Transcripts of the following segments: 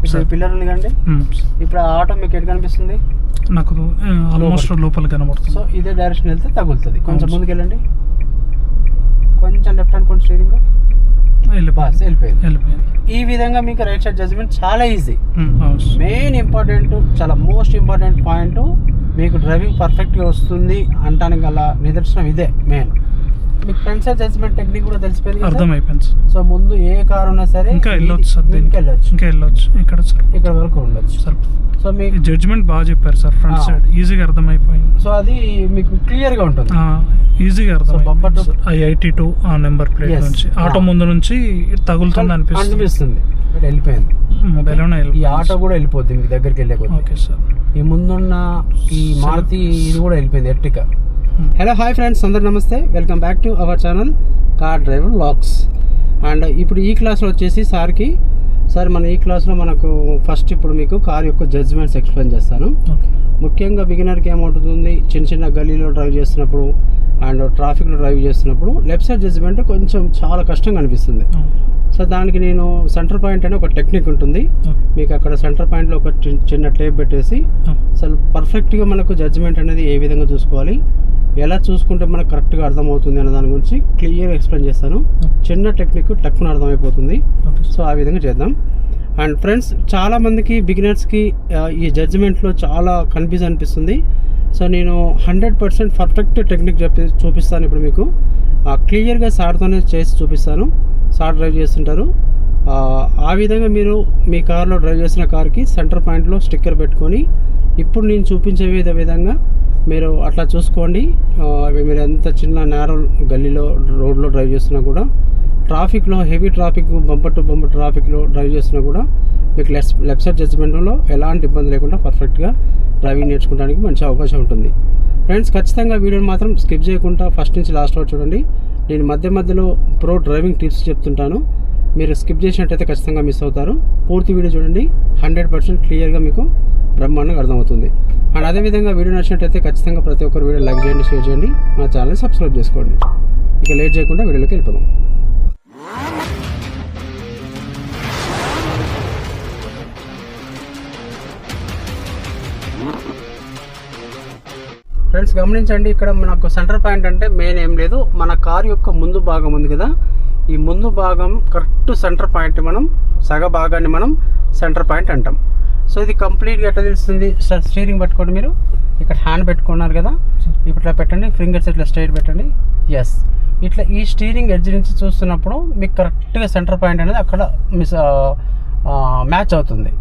ఇప్పుడు పిల్లర్ ఉంది కండి. ఇప్పుడు ఆ ఆటో మీకు ఎటు కనిపిస్తుంది? నాకు ఆల్మోస్ట్ లోపల కనబడుతుంది. సో ఇదే డైరెక్షన్ వెళ్తే తగులుతుంది. కొంచెం ముందుకు వెళ్ళండి, కొంచెం లెఫ్ట్ అనుకోండి, స్టీరింగ్ వెళ్ళిపోయింది. ఈ విధంగా మీకు రైట్ సైడ్ జడ్జ్మెంట్ చాలా ఈజీ. మెయిన్ ఇంపార్టెంట్, చాలా మోస్ట్ ఇంపార్టెంట్ పాయింట్, మీకు డ్రైవింగ్ పర్ఫెక్ట్గా వస్తుంది అంటానికి గల నిదర్శనం ఇదే మెయిన్. మీకు ఫ్రంట్ సైడ్ జడ్జ్మెంట్ టెక్నిక్ కూడా తెలిసిపోయింది, అర్థమైపోయింది. సో ముందు ఏ కార్ ఉన్నా సరే ఇంకా వెళ్ళొచ్చు సార్, ఇక్కడ వరకు ఉండొచ్చు సార్. సో మీకు జడ్జ్మెంట్ బాగా చెప్పారు సార్, ఫ్రంట్ సైడ్ ఈజీగా అర్థమైపోయింది. సో అది మీకు క్లియర్ గా ఉంటుంది, ఈజీగా అర్థం. I82 ఆ నెంబర్ ప్లేట్ నుంచి ఆటో ముందు నుంచి తగులుతుంది అనిపిస్తుంది. వెళ్ళిపోయింది ఈ ఆటో కూడా వెళ్ళిపోద్ది మీకు దగ్గరికి వెళ్ళే కొద్ది. Okay sir. ఈ ముందున్న ఈ మారుతి ఇది కూడా వెళ్ళిపోయింది, ఎర్టికా. హలో హాయ్ ఫ్రెండ్స్, అందరు నమస్తే, welcome back to our channel car driver vlogs. And ఇప్పుడు ఈ క్లాస్లో వచ్చేసి సార్ మన ఈ క్లాస్లో మనకు ఫస్ట్ ఇప్పుడు మీకు కార్ యొక్క జడ్జ్మెంట్స్ ఎక్స్ప్లెయిన్ చేస్తాను. ముఖ్యంగా బిగినర్కి ఏమవుతుంది, చిన్న గల్లీలో డ్రైవ్ చేస్తున్నప్పుడు అండ్ ట్రాఫిక్లో డ్రైవ్ చేస్తున్నప్పుడు లెఫ్ట్ సైడ్ జడ్జ్మెంట్ కొంచెం చాలా కష్టంగా అనిపిస్తుంది. సో దానికి నేను సెంటర్ పాయింట్ అనే ఒక టెక్నిక్ ఉంటుంది, మీకు అక్కడ సెంటర్ పాయింట్లో ఒక చిన్న టేప్ పెట్టేసి అసలు పర్ఫెక్ట్గా మనకు జడ్జ్మెంట్ అనేది ఏ విధంగా చూసుకోవాలి, ఎలా చూసుకుంటే మనకు కరెక్ట్గా అర్థమవుతుంది అనే దాని గురించి క్లియర్ ఎక్స్ప్లెయిన్ చేస్తాను. చిన్న టెక్నిక్ టక్కున అర్థమైపోతుంది. సో ఆ విధంగా చేద్దాం. అండ్ ఫ్రెండ్స్, చాలామందికి బిగినర్స్కి ఈ జడ్జిమెంట్లో చాలా కన్ఫ్యూజ్ అనిపిస్తుంది. సో నేను 100% పర్ఫెక్ట్ టెక్నిక్ చూపిస్తాను ఇప్పుడు మీకు. క్లియర్గా సార్తోనే చేసి చూపిస్తాను. సార్ డ్రైవ్ చేస్తుంటారు, ఆ విధంగా మీరు మీ కార్లో డ్రైవ్ చేసిన కార్కి సెంటర్ పాయింట్లో స్టిక్కర్ పెట్టుకొని ఇప్పుడు నేను చూపించే విధంగా మీరు అట్లా చూసుకోండి. మీరు ఎంత చిన్న నేరో గల్లీలో రోడ్లో డ్రైవ్ చేస్తున్నా కూడా, ట్రాఫిక్లో heavy traffic bumper to bumper ట్రాఫిక్లో డ్రైవ్ చేస్తున్నా కూడా మీకు లెఫ్ట్ సైడ్ జడ్జ్మెంట్లో ఎలాంటి ఇబ్బంది లేకుండా పర్ఫెక్ట్గా డ్రైవింగ్ నేర్చుకోవడానికి మంచి అవకాశం ఉంటుంది. ఫ్రెండ్స్, ఖచ్చితంగా వీడియోని మాత్రం స్కిప్ చేయకుండా ఫస్ట్ నుంచి లాస్ట్ వరకు చూడండి. నేను మధ్యలో ప్రో డ్రైవింగ్ టిప్స్ చెప్తుంటాను, మీరు స్కిప్ చేసినట్టయితే ఖచ్చితంగా మిస్ అవుతారు. పూర్తి వీడియో చూడండి, 100% క్లియర్గా మీకు బ్రహ్మాండంగా అర్థమవుతుంది. అండ్ అదేవిధంగా వీడియో నచ్చినట్టయితే ఖచ్చితంగా ప్రతి ఒక్కరు వీడియో లైక్ చేయండి, షేర్ చేయండి, మా ఛానల్ని సబ్స్క్రైబ్ చేసుకోండి. ఇక లేట్ చేయకుండా వీడియోలోకి వెళ్ళిపోదాం. ఫ్రెండ్స్ గమనించండి, ఇక్కడ మనకు సెంటర్ పాయింట్ అంటే మెయిన్ ఏం లేదు, మన కారు యొక్క ముందు భాగం ఉంది కదా, ఈ ముందు భాగం కరెక్ట్ సెంటర్ పాయింట్, మనం సగ భాగాన్ని మనం సెంటర్ పాయింట్ అంటాం. సో ఇది కంప్లీట్గా ఎట్లా తెలుస్తుంది, స్టీరింగ్ పట్టుకోండి, మీరు ఇక్కడ హ్యాండ్ పెట్టుకున్నారు కదా, ఇట్లా పెట్టండి, ఫింగర్స్ ఇట్లా స్ట్రైట్ పెట్టండి. ఎస్, ఇట్లా ఈ స్టీరింగ్ ఎడ్జ్ నుంచి చూస్తున్నప్పుడు మీకు కరెక్ట్గా సెంటర్ పాయింట్ అనేది అక్కడ మ్యాచ్ అవుతుంది.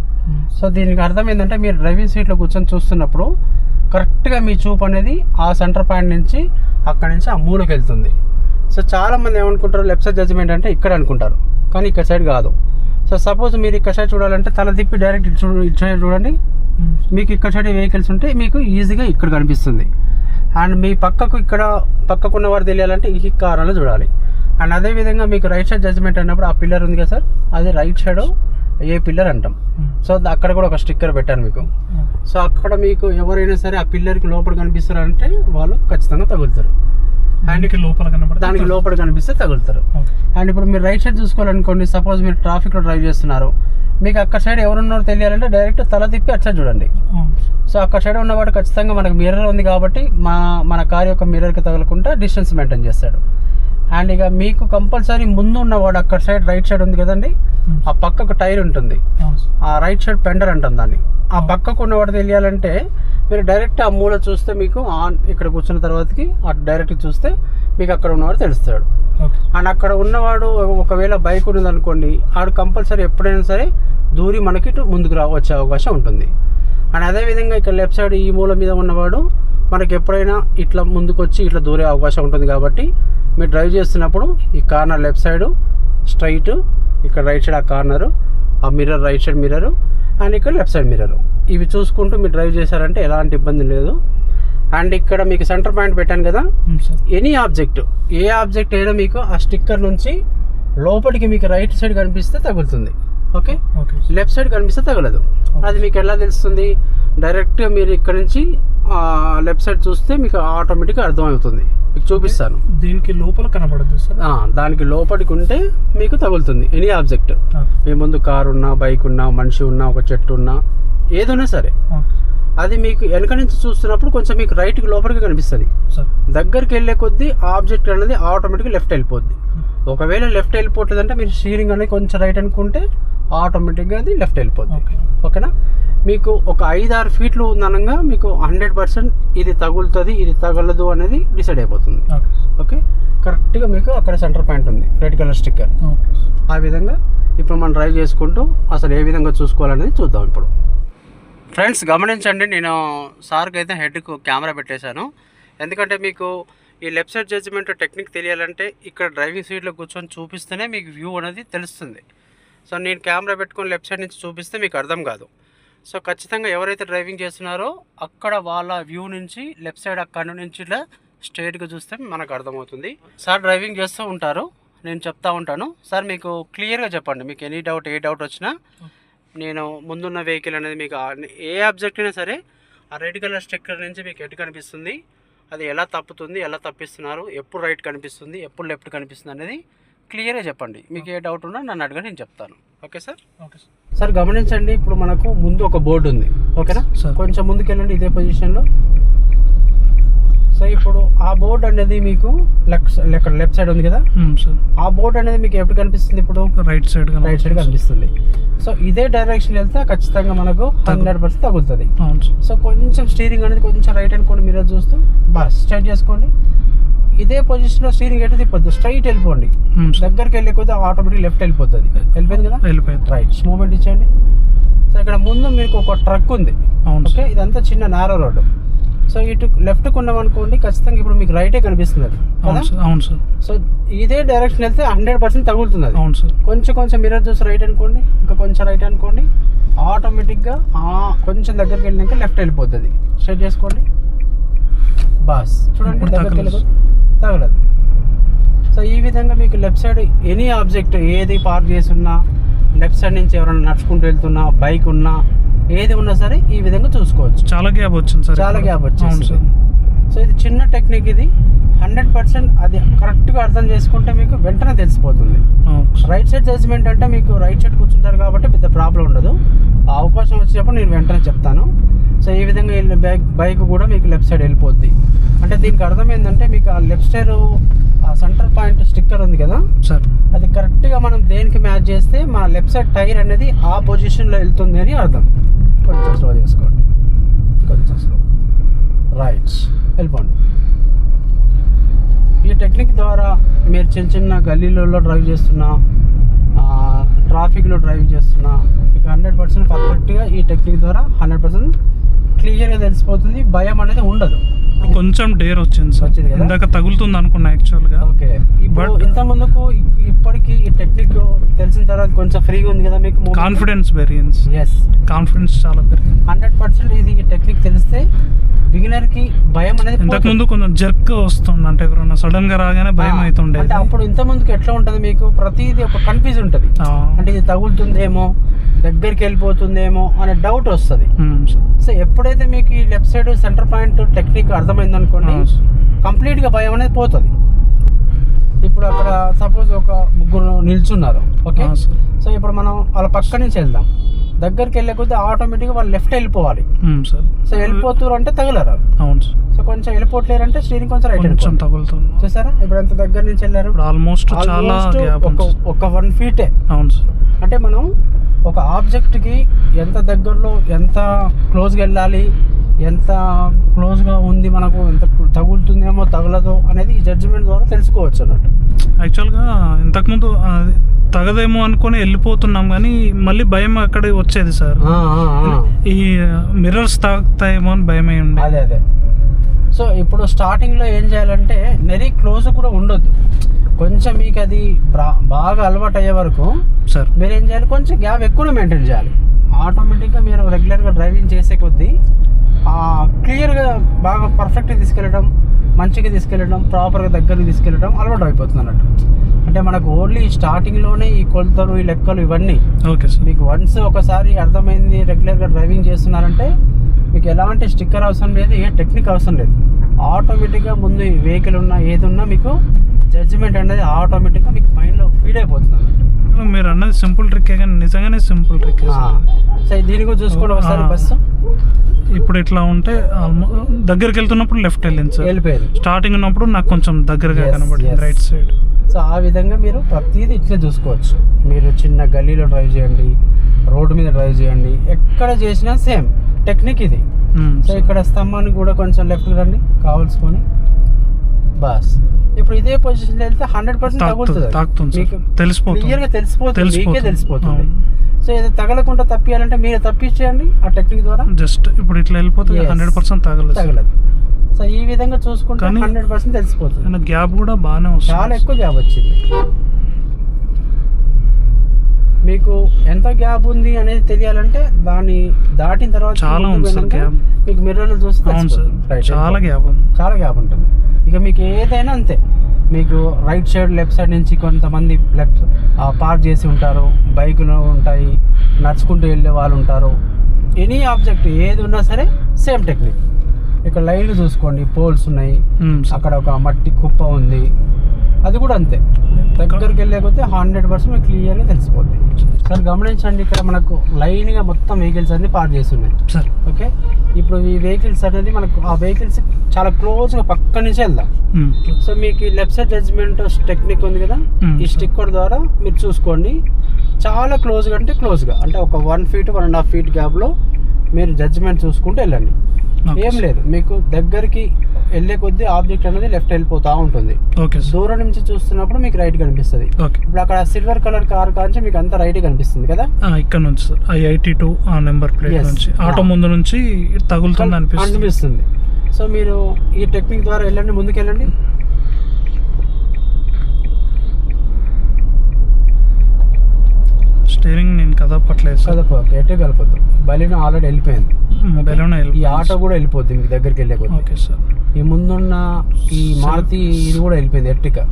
సో దీనికి అర్థం ఏంటంటే, మీరు డ్రైవింగ్ సీట్లో కూర్చొని చూస్తున్నప్పుడు కరెక్ట్గా మీ చూపు అనేది ఆ సెంటర్ పాయింట్ నుంచి అక్కడి నుంచి ఆ మూలకి వెళ్తుంది. సో చాలామంది ఏమనుకుంటారు, లెఫ్ట్ సైడ్ జడ్జ్మెంట్ అంటే ఇక్కడ అనుకుంటారు, కానీ ఇక్కడ సైడ్ కాదు. సో సపోజ్ మీరు ఇక్కడ సైడ్ చూడాలంటే తల తిప్పి డైరెక్ట్ ఇటు సైడ్ చూడండి, మీకు ఇక్కడ సైడ్ వెహికల్స్ ఉంటే మీకు ఈజీగా ఇక్కడ కనిపిస్తుంది. అండ్ మీ పక్కకున్న వారు తెలియాలంటే ఈ కారణాలు చూడాలి. అండ్ అదేవిధంగా మీకు రైట్ సైడ్ జడ్జ్మెంట్ అన్నప్పుడు ఆ పిల్లర్ ఉంది కదా సార్, అది రైట్ సైడ్ ఏ పిల్లర్ అంటాం. సో అక్కడ కూడా ఒక స్టిక్కర్ పెట్టాను మీకు. సో అక్కడ మీకు ఎవరైనా సరే ఆ పిల్లర్కి లోపల కనిపిస్తారంటే వాళ్ళు ఖచ్చితంగా తగులుతారు, దానికి లోపల కనిపిస్తే తగులుతారు. అండ్ ఇప్పుడు మీరు రైట్ సైడ్ చూసుకోవాలనుకోండి, సపోజ్ మీరు ట్రాఫిక్లో డ్రైవ్ చేస్తున్నారు, మీకు అక్కడ సైడ్ ఎవరున్నారో తెలియాలంటే డైరెక్ట్ తల తిప్పి అటు సైడ్ చూడండి. సో అక్కడ సైడ్ ఉన్నవాడు ఖచ్చితంగా మనకు మిర్రర్ ఉంది కాబట్టి మన కార్ యొక్క మిర్రర్కి తగలకుండా డిస్టెన్స్ మెయింటైన్ చేస్తాడు. అండ్ ఇక మీకు కంపల్సరీ ముందు ఉన్నవాడు అక్కడ సైడ్ రైట్ సైడ్ ఉంది కదండి, ఆ పక్కకు టైర్ ఉంటుంది, ఆ రైట్ సైడ్ పెండర్ అంటాం దాన్ని. ఆ పక్కకు ఉన్నవాడు తెలియాలంటే మీరు డైరెక్ట్ ఆ మూల చూస్తే మీకు ఇక్కడ కూర్చున్న తర్వాతకి డైరెక్ట్ చూస్తే మీకు అక్కడ ఉన్నవాడు తెలుస్తాడు. అండ్ అక్కడ ఉన్నవాడు ఒకవేళ బైక్ ఉన్నది అనుకోండి, ఆడు కంపల్సరీ ఎప్పుడైనా సరే దూరి మనకి ఇటు ముందుకు వచ్చే అవకాశం ఉంటుంది. అండ్ అదేవిధంగా ఇక్కడ లెఫ్ట్ సైడ్ ఈ మూల మీద ఉన్నవాడు మనకి ఎప్పుడైనా ఇట్లా ముందుకు వచ్చి ఇట్లా దూరే అవకాశం ఉంటుంది. కాబట్టి మీరు డ్రైవ్ చేస్తున్నప్పుడు ఈ కార్నర్ లెఫ్ట్ సైడ్ స్ట్రైట్, ఇక్కడ రైట్ సైడ్ ఆ కార్నరు, ఆ mirror right side mirror, and ఇక్కడ లెఫ్ట్ సైడ్ మిర్రరు, ఇవి చూసుకుంటూ మీరు డ్రైవ్ చేశారంటే ఎలాంటి ఇబ్బంది లేదు. అండ్ ఇక్కడ మీకు సెంటర్ పాయింట్ పెట్టాను కదా, ఎనీ ఆబ్జెక్ట్ ఏ ఆబ్జెక్ట్ అయినా మీకు ఆ స్టిక్కర్ నుంచి లోపలికి మీకు రైట్ సైడ్ కనిపిస్తే తగులుతుంది. ఓకే, లెఫ్ట్ సైడ్ కనిపిస్తే తగలదు. అది మీకు ఎలా తెలుస్తుంది, డైరెక్ట్గా మీరు ఇక్కడ నుంచి లెఫ్ట్ సైడ్ చూస్తే మీకు ఆటోమేటిక్గా అర్థమవుతుంది. మీకు చూపిస్తాను. దీనికి లోపల కనబడదు సార్. దానికి లోపలికి ఉంటే మీకు తగులుతుంది ఎనీ ఆబ్జెక్ట్. మీ ముందు కారు ఉన్నా, బైక్ ఉన్నా, మనిషి ఉన్నా, ఒక చెట్టు ఉన్నా, ఏదైనా సరే అది మీకు వెనక నుంచి చూస్తున్నప్పుడు కొంచెం మీకు రైట్కి లోపలికి కనిపిస్తుంది. దగ్గరికి వెళ్ళే కొద్దీ ఆబ్జెక్ట్ అనేది ఆటోమేటిక్గా లెఫ్ట్ వెళ్ళిపోద్ది. ఒకవేళ లెఫ్ట్ వెళ్ళిపోతుందంటే మీరు స్టీరింగ్ అనేది కొంచెం రైట్ అనుకుంటే ఆటోమేటిక్గా అది లెఫ్ట్ వెళ్ళిపోద్ది. ఓకేనా? మీకు ఒక 5-6 ఫీట్లు ఉందనగా మీకు 100% ఇది తగులుతుంది, ఇది తగలదు అనేది డిసైడ్ అయిపోతుంది. ఓకే, కరెక్ట్గా మీకు అక్కడ సెంటర్ పాయింట్ ఉంది, రెడ్ కలర్ స్టిక్కర్. ఆ విధంగా ఇప్పుడు మనం డ్రైవ్ చేసుకుంటూ అసలు ఏ విధంగా చూసుకోవాలనేది చూద్దాం. ఇప్పుడు ఫ్రెండ్స్ గమనించండి, నేను సార్కి అయితే హెడ్కు కెమెరా పెట్టేశాను. ఎందుకంటే మీకు ఈ లెఫ్ట్ సైడ్ జడ్జిమెంట్ టెక్నిక్ తెలియాలంటే ఇక్కడ డ్రైవింగ్ సీట్లో కూర్చొని చూపిస్తేనే మీకు వ్యూ అనేది తెలుస్తుంది. సో నేను కెమెరా పెట్టుకొని లెఫ్ట్ సైడ్ నుంచి చూపిస్తే మీకు అర్థం కాదు. సో ఖచ్చితంగా ఎవరైతే డ్రైవింగ్ చేస్తున్నారో అక్కడ వాళ్ళ వ్యూ నుంచి లెఫ్ట్ సైడ్ అక్కడ నుంచి ఇలా స్ట్రైట్గా చూస్తే మనకు అర్థమవుతుంది. సార్ డ్రైవింగ్ చేస్తూ ఉంటారు, నేను చెప్తా ఉంటాను. సార్ మీకు క్లియర్గా చెప్పండి, మీకు ఎనీ డౌట్ ఏ డౌట్ వచ్చినా నేను ముందున్న వెహికల్ అనేది మీకు ఏ ఆబ్జెక్ట్ అయినా సరే ఆ రెడ్ కలర్ స్టిక్కర్ నుంచి మీకు ఎటు కనిపిస్తుంది, అది ఎలా తప్పుతుంది, ఎలా తప్పిస్తున్నారు, ఎప్పుడు రైట్ కనిపిస్తుంది, ఎప్పుడు లెఫ్ట్ కనిపిస్తుంది అనేది క్లియర్గా చెప్పండి. మీకు ఏ డౌట్ ఉన్నా నన్ను అడగని నేను చెప్తాను. Okay sir? Okay sir. గమనించండి, ఇప్పుడు మనకు ముందు ఒక బోర్డు ఉంది. ఓకేనా? కొంచెం ముందుకు వెళ్ళండి ఇదే పొజిషన్లో. సో ఇప్పుడు ఆ బోర్డు అనేది మీకు లెఫ్ట్ సైడ్ ఉంది కదా, ఆ బోర్డు అనేది మీకు ఎప్పుడు కనిపిస్తుంది? ఇప్పుడు రైట్ సైడ్ కనిపిస్తుంది. సో ఇదే డైరెక్షన్ వెళ్తే ఖచ్చితంగా మనకు 100% తగులుతుంది. సో కొంచెం స్టీరింగ్ అనేది కొంచెం రైట్ అనుకోండి, మీరు చూస్తూ బస్ స్ట్రైట్ చేసుకోండి. ఇదే పొజిషన్లో స్టీరింగ్ ఎటు తిప్పొద్దు, స్ట్రైట్ వెళ్ళిపోండి. దగ్గరికి వెళ్ళే కొద్ది ఆటోమేటిక్ లెఫ్ట్ వెళ్ళిపోతుంది. వెళ్ళిపోయింది కదా, వెళ్ళిపోయింది. రైట్ మూమెంట్ ఇచ్చేయండి. సో ఇక్కడ ముందు మీకు ఒక ట్రక్ ఉంది. ఓకే, ఇదంతా చిన్న నారో రోడ్డు. సో ఇటు లెఫ్ట్కి ఉన్నాం అనుకోండి, ఖచ్చితంగా ఇప్పుడు మీకు రైటే కనిపిస్తుంది అది. అవును సార్. సో ఇదే డైరెక్షన్ వెళ్తే 100% తగులుతుంది అది. అవును సార్. కొంచెం మిర్రర్ చూసి రైట్ అనుకోండి, ఇంకా కొంచెం రైట్ అనుకోండి, ఆటోమేటిక్గా కొంచెం దగ్గరికి వెళ్ళినాక లెఫ్ట్ వెళ్ళిపోతుంది. స్ట్రైట్ చేసుకోండి, బాస్ చూడండి, దగ్గరికి వెళ్ళిపోతుంది, తగలదు. సో ఈ విధంగా మీకు లెఫ్ట్ సైడ్ ఎనీ ఆబ్జెక్ట్ ఏది పార్క్ చేసి ఉన్నా, లెఫ్ట్ సైడ్ నుంచి ఎవరైనా నడుచుకుంటూ వెళ్తున్నా, బైక్ ఉన్నా, ఏది ఉన్నా సరే ఈ విధంగా చూసుకోవచ్చు. చాలా గ్యాప్ వచ్చింది సార్, చాలా గ్యాప్ వచ్చింది. సో ఇది చిన్న టెక్నిక్, ఇది 100% అది కరెక్ట్గా అర్థం చేసుకుంటే మీకు వెంటనే తెలిసిపోతుంది. రైట్ సైడ్ జడ్జిమెంట్ అంటే మీకు రైట్ సైడ్ కూర్చుంటారు కాబట్టి పెద్ద ప్రాబ్లం ఉండదు. ఆ అవకాశం వచ్చినప్పుడు నేను వెంటనే చెప్తాను. సో ఈ విధంగా బైక్ కూడా మీకు లెఫ్ట్ సైడ్ వెళ్ళిపోద్ది. అంటే దీనికి అర్థం ఏంటంటే మీకు ఆ లెఫ్ట్ సైడ్ ఆ సెంటర్ పాయింట్ స్టిక్కర్ ఉంది కదా సార్, అది కరెక్ట్గా మనం దేనికి మ్యాచ్ చేస్తే మన లెఫ్ట్ సైడ్ టైర్ అనేది ఆ పొజిషన్లో వెళ్తుంది అని అర్థం. కొంచెం స్లో చేసుకోండి, కొంచెం స్లో, రైట్ వెళ్ళిపోండి. ఈ టెక్నిక్ ద్వారా మీరు చిన్న గల్లీలలో డ్రైవ్ చేస్తున్నా, ట్రాఫిక్లో డ్రైవ్ చేస్తున్నా, మీకు 100% పర్ఫెక్ట్గా ఈ టెక్నిక్ ద్వారా 100% క్లియర్గా తెలిసిపోతుంది. భయం అనేది ఉండదు. కొంచెం డేర్ వచ్చింది సార్, ఇందాక తగులుతుంది అనుకున్నా యాక్చువల్గా. ఓకే, ఇప్పుడు ఇంత ముందుకు ఇప్పటికి ఈ టెక్నిక్ తెలిసిన తర్వాత కొంచెం ఫ్రీగా ఉంది కదా మీకు, కాన్ఫిడెన్స్ పెరిగింది. ఎస్, కాన్ఫిడెన్స్ చాలా పెరిగింది. 100% ఇది టెక్నిక్ తెలిస్తే బిగినర్కి భయం అనేది. ఇంతకు ముందు కొంచెం జర్క్ వస్తుంది, అంటే ఎవరైనా సడన్ గా రాగానే భయం అవుతుండే. అంటే అప్పుడు ఇంత ముందుకు ఎట్లా ఉంటుంది మీకు, ప్రతిదీ ఒక కన్ఫ్యూజ్ ఉంటుంది. అంటే ఇది తగులుతుందేమో, దగ్గరికి వెళ్ళిపోతుందేమో అనే డౌట్ వస్తుంది. సో ఎప్పుడైతే మీకు ఈ left side centre point technique అర్థమైంది అనుకోండి, కంప్లీట్గా భయం అనేది పోతుంది. ఇప్పుడు అక్కడ సపోజ్ ఒక ముగ్గురు నిల్చున్నారు. ఓకే, సో ఇప్పుడు మనం వాళ్ళ పక్క నుంచి వెళ్దాం. దగ్గరికి వెళ్ళే కొద్దీ ఆటోమేటిక్గా వాళ్ళు లెఫ్ట్ వెళ్ళిపోవాలి. సో వెళ్ళిపోతారు అంటే తగలరు. అవును. సో కొంచెం వెళ్ళిపోవట్లేరు అంటే స్టీరింగ్ కొంచెం రైట్ తగులుతుంది. చూసారా ఇప్పుడు ఎంత దగ్గర నుంచి వెళ్ళారు, ఆల్మోస్ట్ ఒక 1 ఫీటే. అవును సార్. అంటే మనం ఒక ఆబ్జెక్ట్కి ఎంత దగ్గరలో, ఎంత క్లోజ్గా వెళ్ళాలి, ఎంత క్లోజ్గా ఉంది, మనకు ఎంత తగులుతుందేమో తగలదో అనేది ఈ జడ్జిమెంట్ ద్వారా తెలుసుకోవచ్చు అన్నట్టు. యాక్చువల్గా ఇంతకుముందు తగదేమో అనుకుని వెళ్ళిపోతున్నాం, కానీ మళ్ళీ భయం అక్కడ వచ్చేది సార్. ఈ మిర్రర్స్ తాగుతాయేమో అని భయం అయి ఉంది. అదే. సో ఇప్పుడు స్టార్టింగ్లో ఏం చేయాలంటే నెరీ క్లోజ్ కూడా ఉండొద్దు. కొంచెం మీకు అది బాగా అలవాటు అయ్యే వరకు సార్ మీరు ఏం చేయాలి, కొంచెం గ్యాప్ ఎక్కువ మెయింటైన్ చేయాలి. ఆటోమేటిక్గా మీరు రెగ్యులర్గా డ్రైవింగ్ చేసే కొద్దీ క్లియర్గా బాగా పర్ఫెక్ట్గా తీసుకెళ్ళడం, మంచిగా తీసుకెళ్ళడం, ప్రాపర్గా దగ్గరికి తీసుకెళ్ళడం అలవాటు అయిపోతుంది అన్నట్టు. అంటే మనకు ఓన్లీ స్టార్టింగ్లోనే ఈ కొలతలు, ఈ లెక్కలు ఇవన్నీ ఓకే సార్. మీకు వన్స్ ఒకసారి అర్థమైంది, రెగ్యులర్గా డ్రైవింగ్ చేస్తున్నారంటే మీకు ఎలాంటి స్టిక్కర్ అవసరం లేదు, ఏ టెక్నిక్ అవసరం లేదు. ఆటోమేటిక్గా ముందు వెహికల్ ఉన్నా ఏది ఉన్నా మీకు జడ్జిమెంట్ అనేది ఆటోమేటిక్గా మీకు మైండ్లో ఫీడ్ అయిపోతుంది అన్నట్టు. మీరు అన్నది సింపుల్ ట్రిక్కే కానీ నిజంగానే సింపుల్ ట్రిక్. సో దీని కూడా చూసుకోండి ఒకసారి. బస్సు ఇప్పుడు ఇట్లా ఉంటే దగ్గరికి వెళ్తున్నప్పుడు లెఫ్ట్ వెళ్ళింది సార్, వెళ్ళిపోయింది. స్టార్టింగ్ ఉన్నప్పుడు నాకు కొంచెం దగ్గరగా కనబడింది రైట్ సైడ్. సో ఆ విధంగా మీరు ప్రతిదీ ఇట్లా చూసుకోవచ్చు. మీరు చిన్న గల్లీలో డ్రైవ్ చేయండి, రోడ్డు మీద డ్రైవ్ చేయండి, ఎక్కడ చేసినా సేమ్ టెక్నిక్ ఇది. సో ఇక్కడ స్తంభానికి కూడా కొంచెం లెఫ్ట్ రండి కావాల్సుకొని. బస్ ఇప్పుడు ఇదే పొజిషన్ వెళ్తే 100% తగులుతుంది, క్లియర్గా తెలిసిపోతుంది, మీకే తెలిసిపోతుంది. సో ఏదో తగలకుండా తప్పియాలంటే మీరు తప్పించేయండి ఆ టెక్నిక్ ద్వారా. జస్ట్ ఇప్పుడు ఇట్లా వెళ్ళిపోతుంది, 100% తగలదు. సో ఈ విధంగా చూసుకుంటే 100% తెలిసిపోతుంది. గ్యాప్ కూడా బాగానే వస్తుంది, చాలా ఎక్కువ గ్యాప్ వచ్చింది. మీకు ఎంత గ్యాప్ ఉంది అనేది తెలియాలంటే దాన్ని దాటిన తర్వాత చాలా ఉంది సార్ గ్యాప్. మీకు మిర్రర్లో చూస్తే చాలా గ్యాప్ ఉంది, చాలా గ్యాప్ ఉంటుంది. ఇక మీకు ఏదైనా అంతే. మీకు రైట్ సైడ్ లెఫ్ట్ సైడ్ నుంచి కొంతమంది పార్క్ చేసి ఉంటారు, బైకులు ఉంటాయి, నడుచుకుంటూ వెళ్ళే వాళ్ళు ఉంటారు. ఎనీ ఆబ్జెక్ట్ ఏది ఉన్నా సరే సేమ్ టెక్నిక్. ఇక్కడ లైన్లు చూసుకోండి, పోల్స్ ఉన్నాయి, అక్కడ ఒక మట్టి కుప్ప ఉంది, అది కూడా అంతే. దగ్గరికి వెళ్ళకపోతే 100% మీకు క్లియర్గా తెలిసిపోద్ది. సార్ గమనించండి, ఇక్కడ మనకు లైన్గా మొత్తం వెహికల్స్ అన్ని పార్క్ చేసి ఉన్నాయి సార్. ఓకే, ఇప్పుడు ఈ వెహికల్స్ అనేది మనకు ఆ వెహికల్స్ చాలా క్లోజ్గా పక్క నుంచి వెళ్దాం. సో మీకు లెఫ్ట్ సైడ్ జడ్జ్మెంట్ టెక్నిక్ ఉంది కదా, ఈ స్టిక్కర్ ద్వారా మీరు చూసుకోండి. చాలా క్లోజ్గా అంటే క్లోజ్గా అంటే ఒక 1 feet 1.5 feet గ్యాప్లో మీరు జడ్జ్మెంట్ చూసుకుంటూ వెళ్ళండి. ఏం లేదు, మీకు దగ్గరికి వెళ్ళే కొద్దీ ఆబ్జెక్ట్ అనేది లెఫ్ట్ వెళ్ళిపోతూ ఉంటుంది. దూరం నుంచి చూస్తున్నప్పుడు మీకు రైట్ కనిపిస్తుంది. ఇప్పుడు అక్కడ సిల్వర్ కలర్ కార్ కాంచి మీకు అంతా రైట్ కనిపిస్తుంది కదా, ఇక్కడ నుంచి సార్ I82 ఆ నెంబర్ ప్లేట్ నుంచి ఆటో ముందు నుంచి తగులుతుంది అనిపిస్తుంది. సో మీరు ఈ టెక్నిక్ ద్వారా వెళ్ళండి, ముందుకు వెళ్ళండి. స్టీరింగ్ నేను కదపట్లేదు, ఎటు కలపద్దు. బలిన ఆల్రెడీ వెళ్ళిపోయింది, ఈ ఆటో కూడా వెళ్ళిపోద్ది మీకు దగ్గరికి వెళ్ళే కొద్ది. ఓకే సార్, ఈ ముందున్న ఈ మారుతి ఇది కూడా వెళ్ళిపోయింది, ఎర్టికా.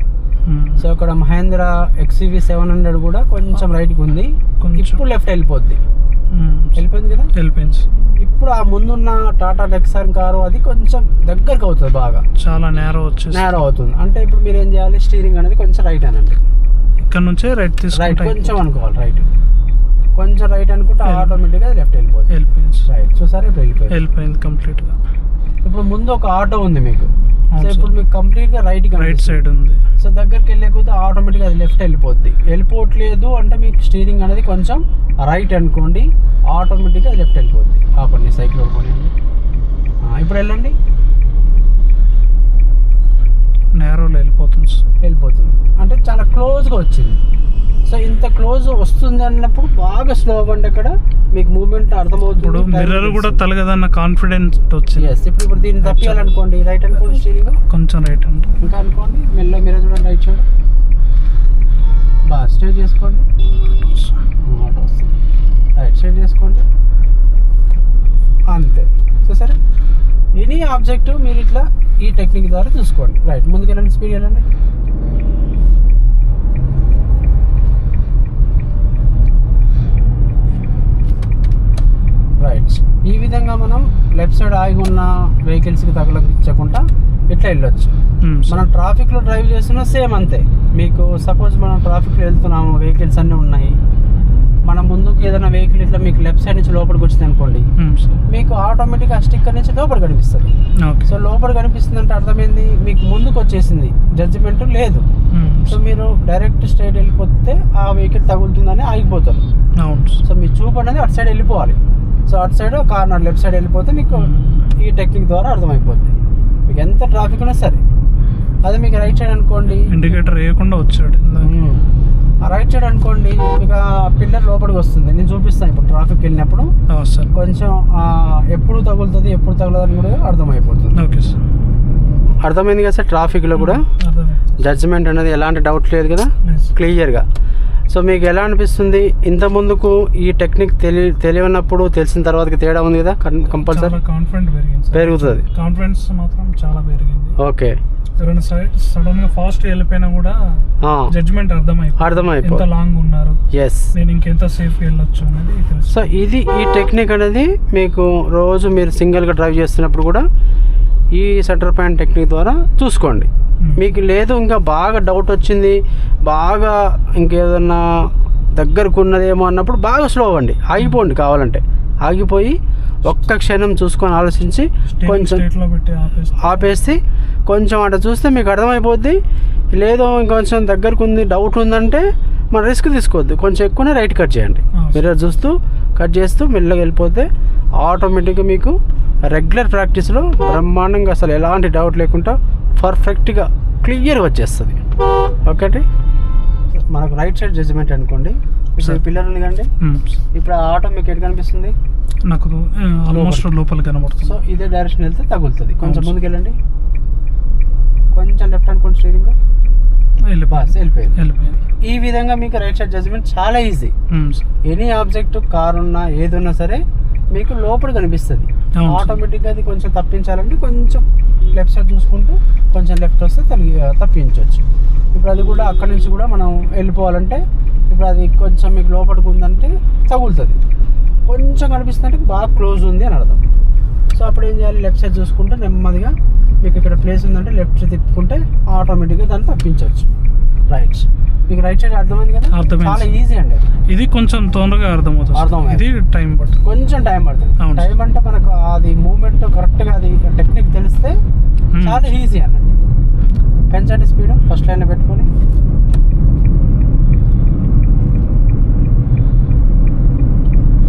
సో అక్కడ మహేంద్ర XUV 700 కూడా కొంచెం రైట్కి ఉంది, ఇప్పుడు లెఫ్ట్ వెళ్ళిపోద్ది. వెళ్ళిపోయింది కదా, వెళ్ళిపోయింది. ఇప్పుడు ఆ ముందున్న టాటా నెక్సాన్ కారు అది కొంచెం దగ్గరకు అవుతుంది, బాగా చాలా నేరో అవుతుంది. అంటే ఇప్పుడు మీరు ఏం చేయాలి, స్టీరింగ్ అనేది కొంచెం రైట్ అనండి, ఇక్కడ నుంచే రైట్ కొంచెం అనుకోవాలి, రైట్ కొంచెం రైట్ అనుకుంటే ఆటోమేటిక్గా లెఫ్ట్ వెళ్ళిపోతుంది. రైట్ చూసారా, ఇప్పుడు వెళ్ళిపోయింది కంప్లీట్గా. ఇప్పుడు ముందు ఒక ఆటో ఉంది మీకు, సో ఇప్పుడు మీకు కంప్లీట్గా రైట్ సైడ్ ఉంది. సో దగ్గరికి వెళ్ళే కొద్దీ ఆటోమేటిక్గా అది లెఫ్ట్ వెళ్ళిపోవట్లేదు అంటే మీకు స్టీరింగ్ అనేది కొంచెం రైట్ అనుకోండి, ఆటోమేటిక్గా అది లెఫ్ట్ వెళ్ళిపోద్ది. ఆపండి, సైకిల్ వెళ్ళిపోయింది. ఇప్పుడు వెళ్ళండి, నేరోలో వెళ్ళిపోతుంది అంటే చాలా క్లోజ్గా వచ్చింది. సో ఇంత క్లోజ్ వస్తుంది అన్నప్పుడు బాగా స్లో అవ్వండి, అక్కడ మీకు మూవ్మెంట్ అర్థమవుతుంది. మిర్రర్ కూడా తలగదన్న కాన్ఫిడెన్స్ వచ్చింది. ఇప్పుడు దీన్ని తప్పియాలనుకోండి, రైట్ అనుకోండి, స్టీరింగ్ కొంచెం రైట్ అంటే ఇంకా అనుకోండి, మెల్ల మిర్రర్ చూడండి, రైట్ సైడ్ బాగా స్ట్రైట్ చేసుకోండి, ఆటో వస్తుంది, రైట్ సైడ్ చేసుకోండి, అంతే. చూసారా, ఎనీ ఆబ్జెక్ట్ మీరు ఇట్లా ఈ టెక్నిక్ ద్వారా చూసుకోండి. రైట్ ముందుకు వెళ్ళండి, స్పీడ్ వెళ్ళండి. రైట్ ఈ విధంగా మనం లెఫ్ట్ సైడ్ ఆగి ఉన్న వెహికల్స్కి తగలకుండా ఇట్లా వెళ్ళొచ్చు. మనం ట్రాఫిక్లో డ్రైవ్ చేస్తున్నా సేమ్ అంతే. మీకు సపోజ్ మనం ట్రాఫిక్లో వెళ్తున్నాము, వెహికల్స్ అన్నీ ఉన్నాయి, మనం ముందుకు ఏదైనా వెహికల్ ఇట్లా మీకు లెఫ్ట్ సైడ్ నుంచి లోపలికి వచ్చింది అనుకోండి, మీకు ఆటోమేటిక్గా స్టిక్కర్ నుంచి లోపల కనిపిస్తుంది. సో లోపల కనిపిస్తుంది అంటే అర్థమైంది, మీకు ముందుకు వచ్చేసింది, జడ్జిమెంట్ లేదు. సో మీరు డైరెక్ట్ స్ట్రైట్ వెళ్ళిపోతే ఆ వెహికల్ తగులుతుందని ఆగిపోతారు. సో మీ చూపు అనేది అటు సైడ్ వెళ్ళిపోవాలి. సో అటు సైడ్ కార్నర్ లెఫ్ట్ సైడ్ వెళ్ళిపోతే మీకు ఈ టెక్నిక్ ద్వారా అర్థమైపోద్ది. మీకు ఎంత ట్రాఫిక్ ఉన్నా సరే, అదే మీకు రైట్ సైడ్ అనుకోండి, ఇండికేటర్ వేయకుండా వచ్చాడు, రైట్ సైడ్ అనుకోండి, మీకు పిల్లర్ లోపలికి వస్తుంది. నేను చూపిస్తాను ఇప్పుడు ట్రాఫిక్ వెళ్ళినప్పుడు కొంచెం ఎప్పుడు తగులుతుంది ఎప్పుడు తగలదని కూడా అర్థమైపోతుంది. ఓకే సార్, అర్థమైంది కదా సార్. ట్రాఫిక్లో కూడా జడ్జిమెంట్ అనేది ఎలాంటి డౌట్ లేదు కదా, క్లియర్గా. సో మీకు ఎలా అనిపిస్తుంది? ఇంత ముందుకు ఈ టెక్నిక్ తెలియనప్పుడు తెలిసిన తర్వాతకి తేడా ఉంది కదా కంపల్సరీ? కాన్ఫిడెంట్ పెరుగుతుంది, కాన్ఫిడెన్స్ మాత్రం చాలా పెరిగింది. ఓకే, ఎవరైనా సడన్ గా ఫాస్ట్ వెళ్ళిపోయినా కూడా జడ్జ్మెంట్ అర్థమైపోయి ఎంత లాంగ్ ఉన్నారు, నేను ఇంకెంత సేఫ్ వెళ్ళొచ్చు అనేది తెలుసు. సో ఇది ఈ టెక్నిక్ అనేది మీకు రోజు మీరు సింగిల్గా డ్రైవ్ చేస్తున్నప్పుడు కూడా ఈ సెంటర్ పాయింట్ టెక్నిక్ ద్వారా చూసుకోండి. మీకు లేదు ఇంకా బాగా డౌట్ వచ్చింది, బాగా ఇంకేదన్నా దగ్గరకు ఉన్నదేమో అన్నప్పుడు బాగా స్లో అవ్వండి, ఆగిపోండి, కావాలంటే ఆగిపోయి ఒక్క క్షణం చూసుకొని ఆలోచించి కొంచెం ఆపేసి కొంచెం అట్లా చూస్తే మీకు అర్థమైపోద్ది. లేదో ఇంకొంచెం దగ్గరకు ఉంది, డౌట్ ఉందంటే మన రిస్క్ తీసుకోవద్దు, కొంచెం ఎక్కువనే రైట్ కట్ చేయండి. మిర్రర్ చూస్తూ కట్ చేస్తూ మెల్లగా వెళ్ళిపోతే ఆటోమేటిక్గా మీకు రెగ్యులర్ ప్రాక్టీస్లో బ్రహ్మాండంగా అసలు ఎలాంటి డౌట్ లేకుండా పర్ఫెక్ట్గా క్లియర్గా వచ్చేస్తుంది. ఓకే, మనకు రైట్ సైడ్ జడ్జిమెంట్ అనుకోండి, ఇప్పుడు పిల్లర్ ఉంది కండి, ఇప్పుడు ఆ ఆటో మీకు ఎటు కనిపిస్తుంది? నాకు ఆల్మోస్ట్ లోపల కనబడుతుంది. సో ఇదే డైరెక్షన్ వెళ్తే తగులుతుంది. కొంచెం ముందుకు వెళ్ళండి, కొంచెం లెఫ్ట్ అనుకోండి, స్టీరింగ్ వెళ్ళిపోయింది. ఈ విధంగా మీకు రైట్ సైడ్ జడ్జిమెంట్ చాలా ఈజీ. ఎనీ ఆబ్జెక్ట్ కార్ ఉన్నా ఏది ఉన్నా సరే మీకు లోపల కనిపిస్తుంది. ఆటోమేటిక్గా అది కొంచెం తప్పించాలంటే కొంచెం లెఫ్ట్ సైడ్ చూసుకుంటూ కొంచెం లెఫ్ట్ వస్తే తప్పించవచ్చు. ఇప్పుడు అది కూడా అక్కడి నుంచి కూడా మనం వెళ్ళిపోవాలంటే ఇప్పుడు అది కొంచెం మీకు లోపలికి ఉందంటే తగులుతుంది, కొంచెం కనిపిస్తుంది అంటే బాగా క్లోజ్ ఉంది అని అర్థం. సో అప్పుడు ఏం చేయాలి? లెఫ్ట్ సైడ్ చూసుకుంటే నెమ్మదిగా మీకు ఇక్కడ ప్లేస్ ఉందంటే లెఫ్ట్ సైడ్ తిప్పుకుంటే ఆటోమేటిక్గా దాన్ని తప్పించవచ్చు. రైట్, మీకు రైట్ సైడ్ అర్థమైంది కదా? చాలా ఈజీ అండి. ఇది కొంచెం తొందరగా అర్థమవుతుంది, ఇది టైం పడుతుంది, కొంచెం టైం పడుతుంది. టైం అంటే మనకు అది మూమెంట్ కరెక్ట్గా అది టెక్నిక్ తెలిస్తే చాలా ఈజీ అన్నట్టు. పెంచండి స్పీడ్, ఫస్ట్ లైన్లో పెట్టుకొని.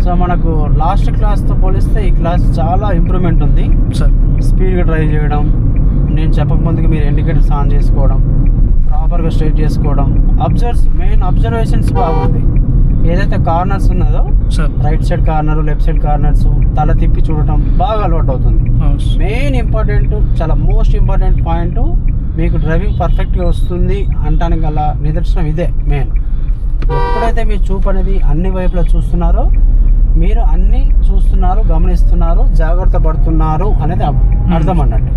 సో మనకు లాస్ట్ క్లాస్తో పోలిస్తే ఈ క్లాస్ చాలా ఇంప్రూవ్మెంట్ ఉంది. స్పీడ్గా డ్రైవ్ చేయడం, నేను చెప్పకముందుకు మీరు ఇండికేటర్స్ ఆన్ చేసుకోవడం, ప్రాపర్గా స్ట్రైట్ చేసుకోవడం, మెయిన్ అబ్జర్వేషన్స్ బాగుంది. ఏదైతే కార్నర్స్ ఉన్నదో right side corner, left side corners తల తిప్పి చూడటం బాగా అలవాటు అవుతుంది. మెయిన్ ఇంపార్టెంట్, చాలా మోస్ట్ ఇంపార్టెంట్ పాయింట్, మీకు డ్రైవింగ్ పర్ఫెక్ట్గా వస్తుంది అంటానికి గల నిదర్శనం ఇదే మెయిన్. ఎప్పుడైతే మీ చూపు అనేది అన్ని వైపులా చూస్తున్నారో, మీరు అన్ని చూస్తున్నారు, గమనిస్తున్నారు, జాగ్రత్త పడుతున్నారు అనేది అర్థం అన్నట్టు.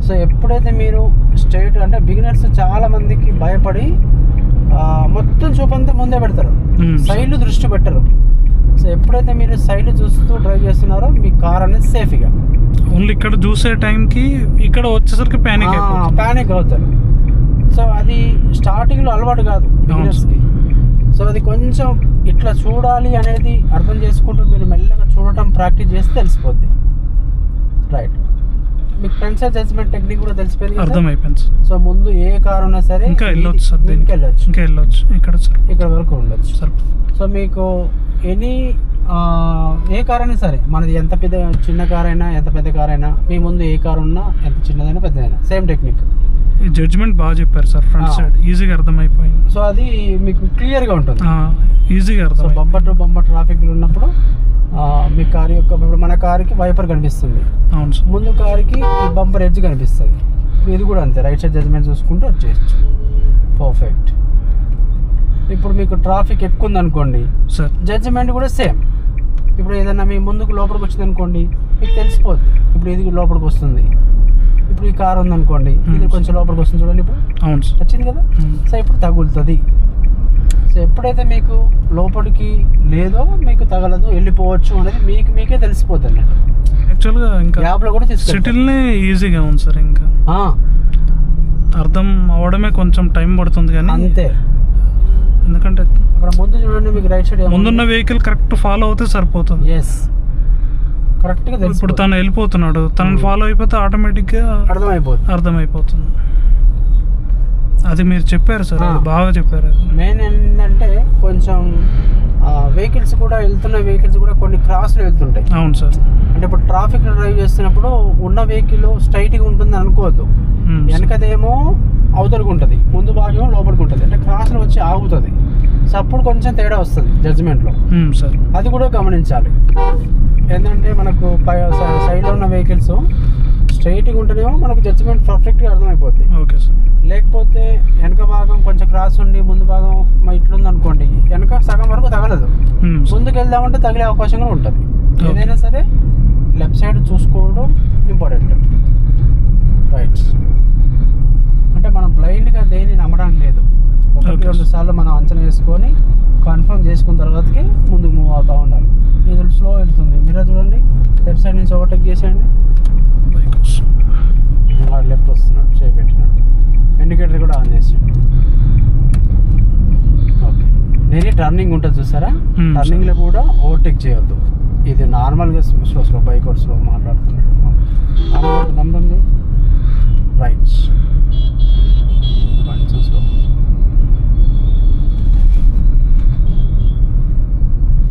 సో ఎప్పుడైతే మీరు స్ట్రైట్ అంటే బిగినర్స్ చాలా మందికి భయపడి మొత్తం చూపంతా ముందే పెడతారు, సైడ్లు దృష్టి పెట్టరు. సో ఎప్పుడైతే మీరు సైడ్లు చూస్తూ డ్రైవ్ చేస్తున్నారో మీ కార్ అనేది సేఫ్గా, ఓన్లీ ఇక్కడ చూసే టైంకి ఇక్కడ వచ్చేసరికి ప్యానిక్ అవుతారు. సో అది స్టార్టింగ్లో అలవాటు కాదు బిగినర్స్కి. సో అది కొంచెం ఇట్లా చూడాలి అనేది అర్థం చేసుకుంటూ మీరు మెల్లగా చూడటం ప్రాక్టీస్ చేస్తే తెలిసిపోద్ది. రైట్, మీకు ఫ్రంట్ సైడ్ జడ్జ్మెంట్ టెక్నిక్ కూడా తెలిసిపోయింది, అర్థమైపోయింది. సో ముందు ఏ కార్ ఉన్నా సరే ఇంకా వెళ్ళొచ్చు, ఇక్కడ వరకు ఉండొచ్చు సార్. సో మీకు ఎనీ ఏ కార్ అయినా సరే, మనది ఎంత పెద్ద చిన్న కార్ అయినా ఎంత పెద్ద కార్ అయినా, మీ ముందు ఏ కార్ ఉన్నా ఎంత చిన్నదైనా పెద్దదైనా సేమ్ టెక్నిక్. ఈ జడ్జ్మెంట్ బాగా చెప్పారు సార్, ఫ్రంట్ సైడ్ ఈజీగా అర్థమైపోయింది. సో అది మీకు క్లియర్గా ఉంటుంది, ఈజీగా అర్థం. సో బంపర్ టు బంపర్ ట్రాఫిక్లో ఉన్నప్పుడు మీ కారు యొక్క, ఇప్పుడు మన కారుకి వైపర్ కనిపిస్తుంది, అవును సార్, ముందు కారుకి బంపర్ ఎడ్జ్ కనిపిస్తుంది. ఇది కూడా అంతే, రైట్ సైడ్ జడ్జ్మెంట్ చూసుకుంటూ వచ్చేయచ్చు. పర్ఫెక్ట్. ఇప్పుడు మీకు ట్రాఫిక్ ఎక్కువ ఉంది అనుకోండి సార్, జడ్జ్మెంట్ కూడా సేమ్. ఇప్పుడు ఏదైనా మీ ముందుకు లోపలికి వచ్చింది అనుకోండి, మీకు తెలిసిపోద్ది ఇప్పుడు ఇది లోపలికి వస్తుంది. ఇప్పుడు ఈ కార్ ఉంది అనుకోండి, ఇది కొంచెం లోపలికి వస్తుంది చూడండి, ఇప్పుడు అవును వచ్చింది కదా. సో ఇప్పుడు తగులుతుంది. సో ఎప్పుడైతే మీకు లోపలికి లేదో మీకు తగలదు, వెళ్ళిపోవచ్చు అనేది మీకే తెలిసిపోతుంది. యాక్చువల్గా ఇంకా యాప్లో కూడా సిటీల్నే ఈజీగా ఉంది సార్, ఇంకా అర్థం అవడమే కొంచెం టైం పడుతుంది కానీ అంతే. ఎందుకంటే అక్కడ ముందు చూడండి, మీకు రైట్ సైడ్ ముందున్న వెహికల్ కరెక్ట్ ఫాలో అవుతే సరిపోతుంది. ఎస్, కరెక్ట్గా ఇప్పుడు తను వెళ్ళిపోతున్నాడు, తనని ఫాలో అయిపోతే ఆటోమేటిక్గా అర్థమైపోతుంది. అది మీరు చెప్పారు సార్, బాగా చెప్పారు. మెయిన్ ఏంటంటే కొంచెం వెహికల్స్ కూడా వెళ్తున్న వెహికల్స్ కూడా కొన్ని క్రాస్లో వెళ్తుంటాయి. అవును సార్, అంటే ఇప్పుడు ట్రాఫిక్లో డ్రైవ్ చేస్తున్నప్పుడు ఉన్న వెహికల్ స్ట్రైట్గా ఉంటుంది అనుకోవద్దు, వెనకదేమో అవతలకు ఉంటుంది, ముందు భాగం లోపలికి ఉంటుంది, అంటే క్రాస్లో వచ్చి ఆగుతుంది. సో అప్పుడు కొంచెం తేడా వస్తుంది జడ్జిమెంట్లో సార్, అది కూడా గమనించాలి. ఏంటంటే మనకు సైడ్లో ఉన్న వెహికల్స్ స్ట్రైట్గా ఉంటేనేమో మనకు జడ్జిమెంట్ పర్ఫెక్ట్గా అర్థమైపోద్ది. ఓకే సార్, లేకపోతే వెనక భాగం కొంచెం క్రాస్ ఉండి ముందు భాగం ఇట్లుంది అనుకోండి, వెనక సగం వరకు తగలదు, ముందుకు వెళ్దామంటే తగిలే అవకాశం కూడా ఉంటుంది. ఏదైనా సరే లెఫ్ట్ సైడ్ చూసుకోవడం ఇంపార్టెంట్. రైట్ అంటే మనం బ్లైండ్గా దేన్ని నమ్మడానికి లేదు. 1-2 సార్లు మనం అంచనా వేసుకొని కన్ఫర్మ్ చేసుకున్న తర్వాతకి ముందుకు మూవ్ అవుతూ ఉండాలి. ఇది స్లో వెళ్తుంది. మీరే చూడండి, లెఫ్ట్ సైడ్ నుంచి ఓవర్టేక్ చేసేయండి. లెఫ్ట్ వస్తున్నాడు, చేయబెట్టినాడు, ఇండికేటర్ కూడా ఆన్ చేసేయండి. ఓకే, నేను టర్నింగ్ ఉంటుంది చూసారా, టర్నింగ్లో కూడా ఓవర్టేక్ చేయొద్దు. ఇది నార్మల్గా స్లో బైక్ స్లో మాట్లాడుతున్నాను.